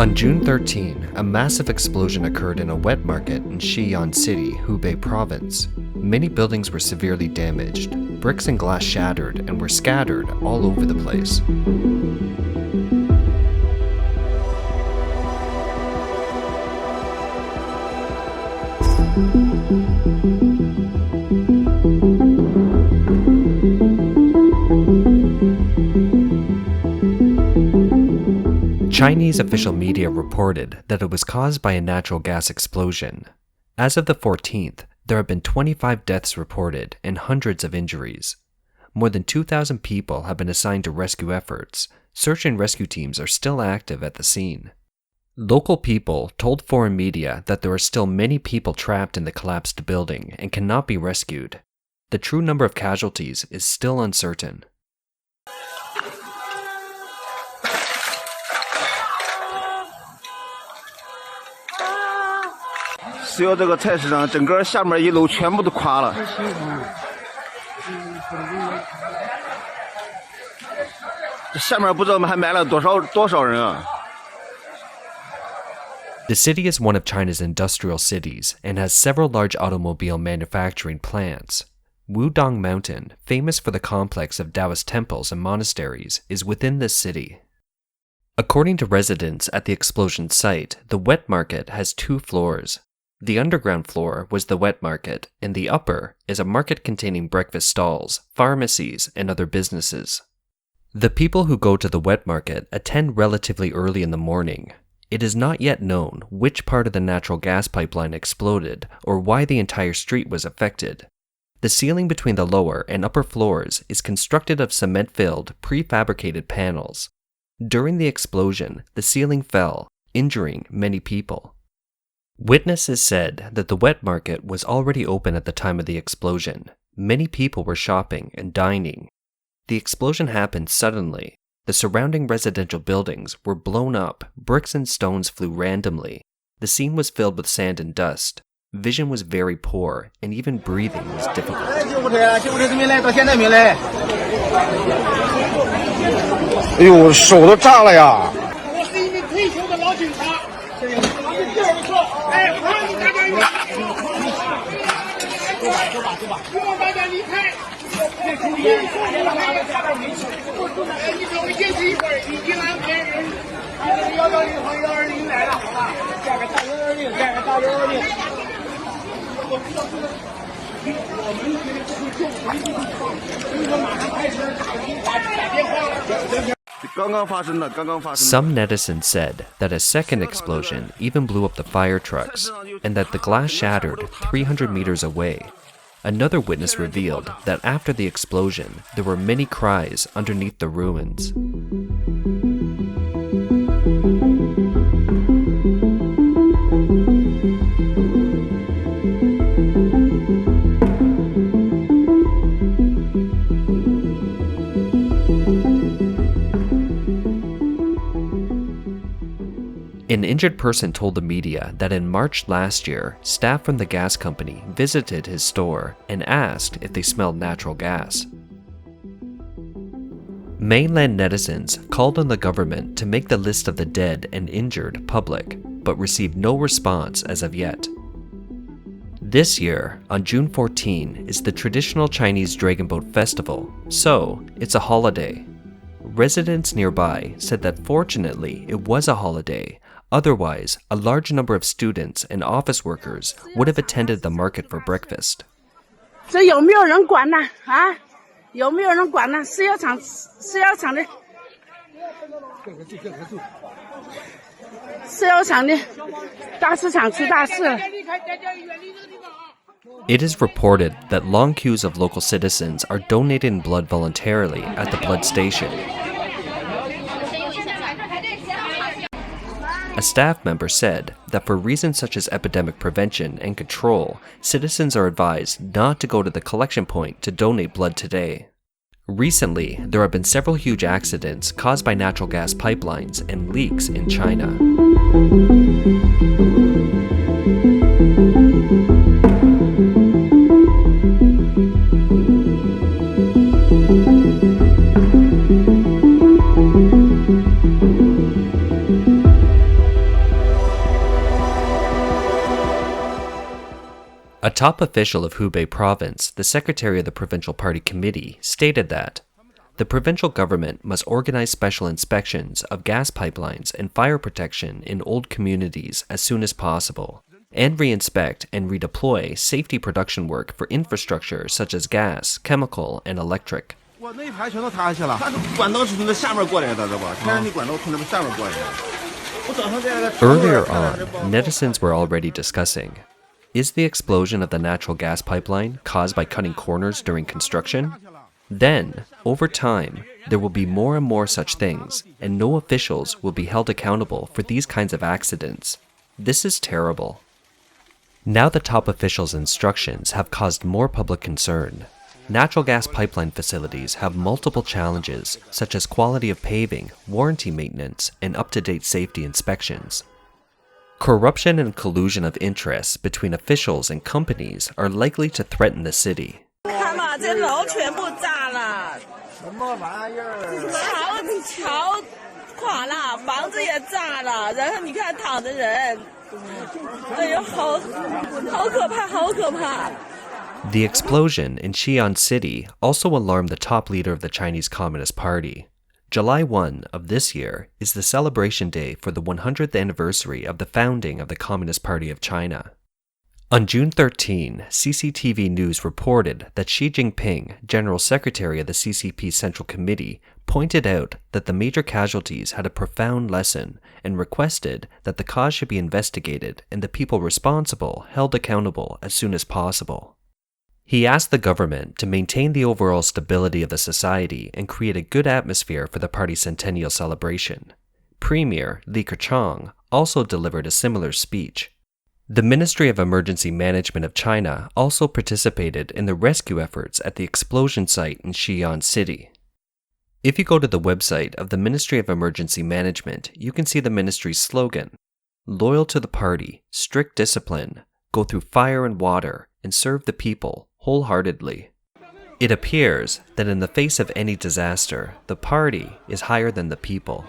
On June 13, a massive explosion occurred in a wet market in Shiyan City, Hubei Province. Many buildings were severely damaged. Bricks and glass shattered and were scattered all over the place. Chinese official media reported that it was caused by a natural gas explosion. As of the 14th, there have been 25 deaths reported and hundreds of injuries. More than 2,000 people have been assigned to rescue efforts. Search and rescue teams are still active at the scene. Local people told foreign media that there are still many people trapped in the collapsed building and cannot be rescued. The true number of casualties is still uncertain. 只有这个菜市场整个下面一楼全部都垮了。下面不知道还埋了多少人啊。 The city is one of China's industrial cities and has several large automobile manufacturing plants. Wudong Mountain, famous for the complex of Taoist temples and monasteries, is within this city. According to residents at the explosion site, the wet market has 2 floors. The underground floor was the wet market, and the upper is a market containing breakfast stalls, pharmacies, and other businesses. The people who go to the wet market attend relatively early in the morning. It is not yet known which part of the natural gas pipeline exploded or why the entire street was affected. The ceiling between the lower and upper floors is constructed of cement-filled, prefabricated panels. During the explosion, the ceiling fell, injuring many people. Witnesses said that the wet market was already open at the time of the explosion. Many people were shopping and dining. The explosion happened suddenly. The surrounding residential buildings were blown up, bricks and stones flew randomly. The scene was filled with sand and dust. Vision was very poor, and even breathing was difficult. Some netizens said that a second explosion even blew up the fire trucks and that the glass shattered 300 meters away. Another witness revealed that after the explosion, there were many cries underneath the ruins. An injured person told the media that in March last year, staff from the gas company visited his store and asked if they smelled natural gas. Mainland netizens called on the government to make the list of the dead and injured public, but received no response as of yet. This year, on June 14, is the traditional Chinese Dragon Boat Festival, so it's a holiday. Residents nearby said that fortunately it was a holiday. Otherwise, a large number of students and office workers would have attended the market for breakfast. It is reported that long queues of local citizens are donating blood voluntarily at the blood station. A staff member said that for reasons such as epidemic prevention and control, citizens are advised not to go to the collection point to donate blood today. Recently, there have been several huge accidents caused by natural gas pipelines and leaks in China. top official of Hubei Province, the secretary of the provincial party committee, stated that the provincial government must organize special inspections of gas pipelines and fire protection in old communities as soon as possible, and reinspect and redeploy safety production work for infrastructure such as gas, chemical, and electric. Earlier on, netizens were already discussing, is the explosion of the natural gas pipeline caused by cutting corners during construction? Then, over time, there will be more and more such things, and no officials will be held accountable for these kinds of accidents. This is terrible. Now the top officials' instructions have caused more public concern. Natural gas pipeline facilities have multiple challenges, such as quality of paving, warranty maintenance, and up-to-date safety inspections. Corruption and collusion of interests between officials and companies are likely to threaten the city. The explosion in Shiyan City also alarmed the top leader of the Chinese Communist Party. July 1 of this year is the celebration day for the 100th anniversary of the founding of the Communist Party of China. On June 13, CCTV News reported that Xi Jinping, General Secretary of the CCP Central Committee, pointed out that the major casualties had a profound lesson and requested that the cause should be investigated and the people responsible held accountable as soon as possible. He asked the government to maintain the overall stability of the society and create a good atmosphere for the party's centennial celebration. Premier Li Keqiang also delivered a similar speech. The Ministry of Emergency Management of China also participated in the rescue efforts at the explosion site in Shiyan City. If you go to the website of the Ministry of Emergency Management, you can see the ministry's slogan, "Loyal to the party, strict discipline, go through fire and water, and serve the people wholeheartedly." It appears that in the face of any disaster, the party is higher than the people.